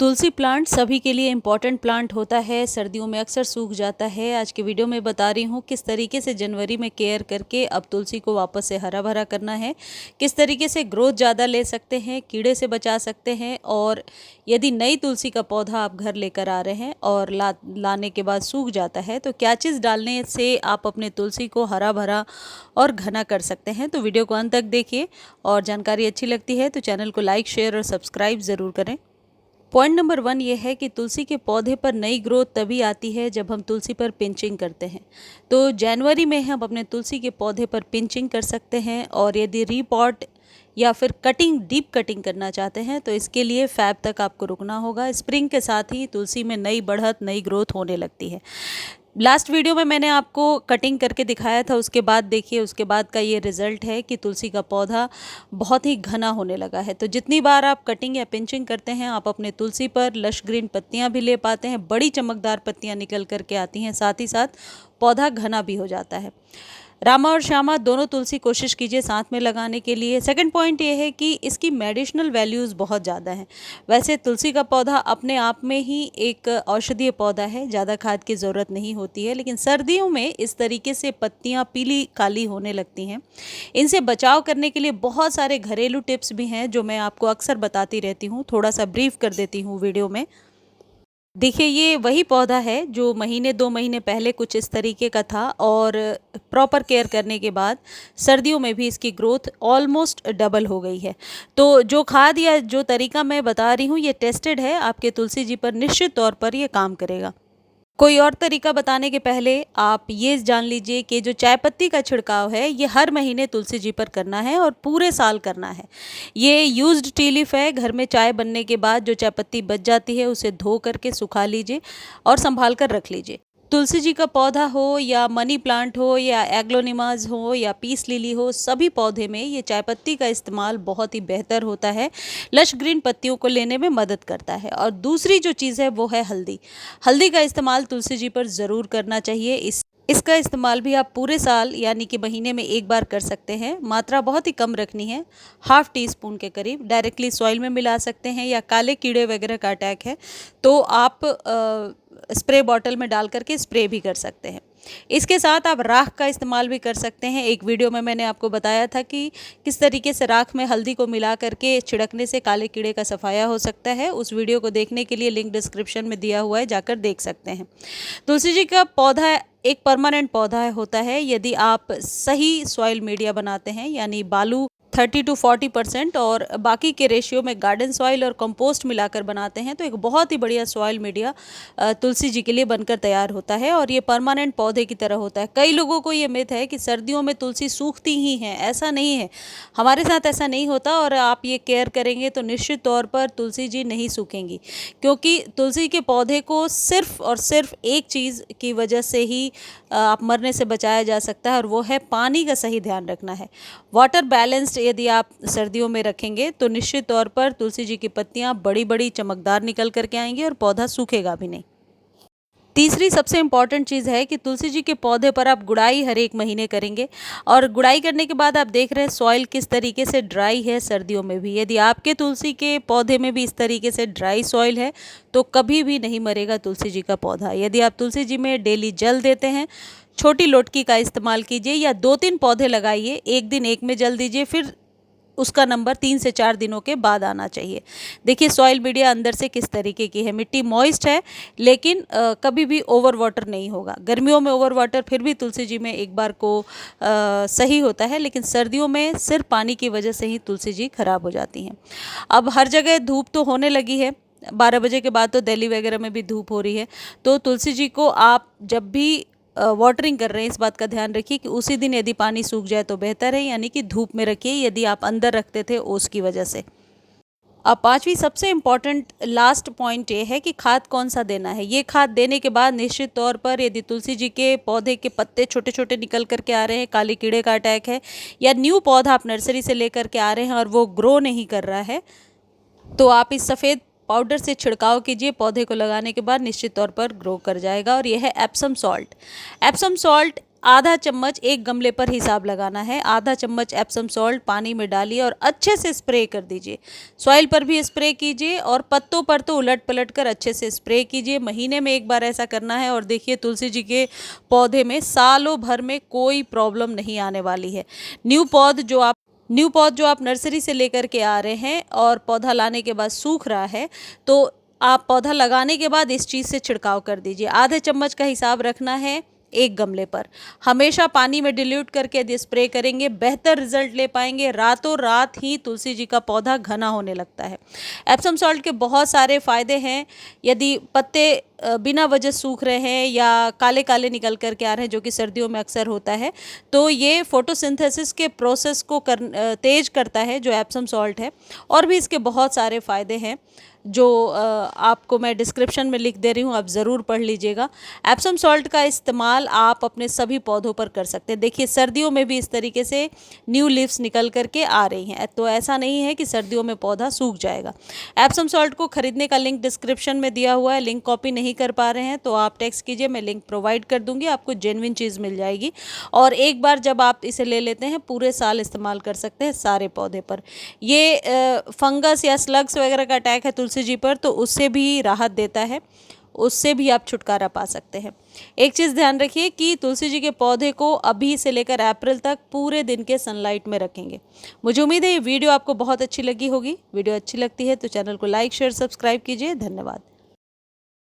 तुलसी plant सभी के लिए इम्पॉर्टेंट प्लांट होता है, सर्दियों में अक्सर सूख जाता है। आज के वीडियो में बता रही हूँ किस तरीके से जनवरी में केयर करके अब तुलसी को वापस से हरा भरा करना है, किस तरीके से ग्रोथ ज़्यादा ले सकते हैं, कीड़े से बचा सकते हैं। और यदि नई तुलसी का पौधा आप घर लेकर आ रहे हैं और लाने के बाद सूख जाता है तो क्या चीज़ डालने से आप अपने तुलसी को हरा भरा और घना कर सकते हैं। तो वीडियो को अंत तक देखिए और जानकारी अच्छी लगती है तो चैनल को लाइक, शेयर और सब्सक्राइब ज़रूर करें। पॉइंट नंबर 1 ये है कि तुलसी के पौधे पर नई ग्रोथ तभी आती है जब हम तुलसी पर पिंचिंग करते हैं। तो जनवरी में हम अपने तुलसी के पौधे पर पिंचिंग कर सकते हैं। और यदि रीपॉट या फिर कटिंग, डीप कटिंग करना चाहते हैं तो इसके लिए फैब तक आपको रुकना होगा। स्प्रिंग के साथ ही तुलसी में नई बढ़त, नई ग्रोथ होने लगती है। लास्ट वीडियो में मैंने आपको कटिंग करके दिखाया था, उसके बाद देखिए, उसके बाद का ये रिज़ल्ट है कि तुलसी का पौधा बहुत ही घना होने लगा है। तो जितनी बार आप कटिंग या पिंचिंग करते हैं आप अपने तुलसी पर लश ग्रीन पत्तियां भी ले पाते हैं, बड़ी चमकदार पत्तियां निकल करके आती हैं, साथ ही साथ पौधा घना भी हो जाता है। रामा और श्यामा दोनों तुलसी कोशिश कीजिए साथ में लगाने के लिए। सेकंड पॉइंट ये है कि इसकी मेडिसिनल वैल्यूज़ बहुत ज़्यादा हैं। वैसे तुलसी का पौधा अपने आप में ही एक औषधीय पौधा है, ज़्यादा खाद की ज़रूरत नहीं होती है, लेकिन सर्दियों में इस तरीके से पत्तियाँ पीली काली होने लगती हैं। इनसे बचाव करने के लिए बहुत सारे घरेलू टिप्स भी हैं जो मैं आपको अक्सर बताती रहती हूँ। थोड़ा सा ब्रीफ कर देती हूँ वीडियो में। देखिए, ये वही पौधा है जो महीने 2 महीने पहले कुछ इस तरीके का था और प्रॉपर केयर करने के बाद सर्दियों में भी इसकी ग्रोथ ऑलमोस्ट डबल हो गई है। तो जो खाद या जो तरीका मैं बता रही हूँ ये टेस्टेड है, आपके तुलसी जी पर निश्चित तौर पर ये काम करेगा। कोई और तरीका बताने के पहले आप ये जान लीजिए कि जो चाय पत्ती का छिड़काव है ये हर महीने तुलसी जी पर करना है और पूरे साल करना है। ये यूज्ड टी लीफ है, घर में चाय बनने के बाद जो चाय पत्ती बच जाती है उसे धो करके सुखा लीजिए और संभाल कर रख लीजिए। तुलसी जी का पौधा हो या मनी प्लांट हो या एग्लोनिमास हो या पीस लिली हो, सभी पौधे में ये चाय पत्ती का इस्तेमाल बहुत ही बेहतर होता है, लश ग्रीन पत्तियों को लेने में मदद करता है। और दूसरी जो चीज़ है वो है हल्दी। हल्दी का इस्तेमाल तुलसी जी पर ज़रूर करना चाहिए। इसका इस्तेमाल भी आप पूरे साल यानी कि महीने में एक बार कर सकते हैं। मात्रा बहुत ही कम रखनी है, ½ टी स्पून के करीब। डायरेक्टली सॉइल में मिला सकते हैं या काले कीड़े वगैरह का अटैक है तो आप स्प्रे बॉटल में डाल करके स्प्रे भी कर सकते हैं। इसके साथ आप राख का इस्तेमाल भी कर सकते हैं। एक वीडियो में मैंने आपको बताया था कि किस तरीके से राख में हल्दी को मिला करके छिड़कने से काले कीड़े का सफाया हो सकता है। उस वीडियो को देखने के लिए लिंक डिस्क्रिप्शन में दिया हुआ है, जाकर देख सकते हैं। तुलसी जी का पौधा एक परमानेंट पौधा होता है यदि आप सही सॉइल मीडिया बनाते हैं, यानी बालू 30 to 40% और बाकी के रेशियो में गार्डन सॉइल और कंपोस्ट मिलाकर बनाते हैं तो एक बहुत ही बढ़िया सॉइल मीडिया तुलसी जी के लिए बनकर तैयार होता है और ये परमानेंट पौधे की तरह होता है। कई लोगों को ये मिथ है कि सर्दियों में तुलसी सूखती ही हैं, ऐसा नहीं है। हमारे साथ ऐसा नहीं होता और आप ये केयर करेंगे तो निश्चित तौर पर तुलसी जी नहीं सूखेंगी, क्योंकि तुलसी के पौधे को सिर्फ और सिर्फ एक चीज़ की वजह से ही आप मरने से बचाया जा सकता है और वो है पानी का सही ध्यान रखना है। वाटर बैलेंस्ड यदि आप सर्दियों में रखेंगे तो निश्चित तौर पर तुलसी जी की पत्तियां बड़ी बड़ी चमकदार निकल करके आएंगी और पौधा सूखेगा भी नहीं। तीसरी सबसे इम्पॉर्टेंट चीज़ है कि तुलसी जी के पौधे पर आप गुड़ाई हर एक महीने करेंगे और गुड़ाई करने के बाद आप देख रहे हैं सॉइल किस तरीके से ड्राई है सर्दियों में भी। यदि आपके तुलसी के पौधे में भी इस तरीके से ड्राई सॉइल है तो कभी भी नहीं मरेगा तुलसी जी का पौधा। यदि आप तुलसी जी में डेली जल देते हैं, छोटी लोटकी का इस्तेमाल कीजिए या 2-3 पौधे लगाइए, एक दिन एक में जल दीजिए, फिर उसका नंबर 3 से 4 दिनों के बाद आना चाहिए। देखिए सॉइल मीडिया अंदर से किस तरीके की है, मिट्टी मॉइस्ट है लेकिन कभी भी ओवर वाटर नहीं होगा। गर्मियों में ओवर वाटर फिर भी तुलसी जी में एक बार को सही होता है, लेकिन सर्दियों में सिर्फ पानी की वजह से ही तुलसी जी खराब हो जाती हैं। अब हर जगह धूप तो होने लगी है, 12 बजे के बाद तो दिल्ली वगैरह में भी धूप हो रही है, तो तुलसी जी को आप जब भी वाटरिंग कर रहे हैं इस बात का ध्यान रखिए कि उसी दिन यदि पानी सूख जाए तो बेहतर है, यानी कि धूप में रखिए यदि आप अंदर रखते थे ओस की वजह से। अब 5वीं सबसे इम्पॉर्टेंट लास्ट पॉइंट ये है कि खाद कौन सा देना है। ये खाद देने के बाद निश्चित तौर पर यदि तुलसी जी के पौधे के पत्ते छोटे छोटे निकल करके आ रहे हैं, काले कीड़े का अटैक है, या न्यू पौधा आप नर्सरी से लेकर के आ रहे हैं और वो ग्रो नहीं कर रहा है, तो आप इस सफ़ेद पाउडर से छिड़काव कीजिए। पौधे को लगाने के बाद निश्चित तौर पर ग्रो कर जाएगा। और यह है एप्सम सॉल्ट। एप्सम सॉल्ट आधा चम्मच एक गमले पर हिसाब लगाना है। आधा चम्मच एप्सम सॉल्ट पानी में डालिए और अच्छे से स्प्रे कर दीजिए। सॉइल पर भी स्प्रे कीजिए और पत्तों पर तो उलट पलट कर अच्छे से स्प्रे कीजिए। महीने में एक बार ऐसा करना है और देखिए तुलसी जी के पौधे में सालों भर में कोई प्रॉब्लम नहीं आने वाली है। न्यू पौध जो आप नर्सरी से लेकर के आ रहे हैं और पौधा लाने के बाद सूख रहा है, तो आप पौधा लगाने के बाद इस चीज़ से छिड़काव कर दीजिए। आधे चम्मच का हिसाब रखना है एक गमले पर। हमेशा पानी में डिल्यूट करके यदि स्प्रे करेंगे बेहतर रिजल्ट ले पाएंगे। रातों रात ही तुलसी जी का पौधा घना होने लगता है। एप्सम सॉल्ट के बहुत सारे फ़ायदे हैं। यदि पत्ते बिना वजह सूख रहे हैं या काले काले निकल कर के आ रहे हैं, जो कि सर्दियों में अक्सर होता है, तो ये फोटोसिंथेसिस के प्रोसेस को तेज करता है जो एप्सम सॉल्ट है। और भी इसके बहुत सारे फ़ायदे हैं जो आपको मैं डिस्क्रिप्शन में लिख दे रही हूँ, आप ज़रूर पढ़ लीजिएगा। एप्सम सॉल्ट का इस्तेमाल आप अपने सभी पौधों पर कर सकते हैं। देखिए सर्दियों में भी इस तरीके से न्यू लीव्स निकल करके आ रही हैं, तो ऐसा नहीं है कि सर्दियों में पौधा सूख जाएगा। एप्सम सॉल्ट को खरीदने का लिंक डिस्क्रिप्शन में दिया हुआ है। लिंक कॉपी नहीं कर पा रहे हैं तो आप टेक्स्ट कीजिए, मैं लिंक प्रोवाइड कर दूँगी, आपको जेन्युइन चीज़ मिल जाएगी। और एक बार जब आप इसे ले लेते हैं पूरे साल इस्तेमाल कर सकते हैं सारे पौधे पर। ये फंगस या स्लग्स वगैरह का अटैक है तुलसी जी पर, तो उससे भी राहत देता है, उससे भी आप छुटकारा पा सकते हैं। एक चीज़ ध्यान रखिए कि तुलसी जी के पौधे को अभी से लेकर अप्रैल तक पूरे दिन के सनलाइट में रखेंगे। मुझे उम्मीद है ये वीडियो आपको बहुत अच्छी लगी होगी। वीडियो अच्छी लगती है तो चैनल को लाइक शेयर सब्सक्राइब कीजिए। धन्यवाद।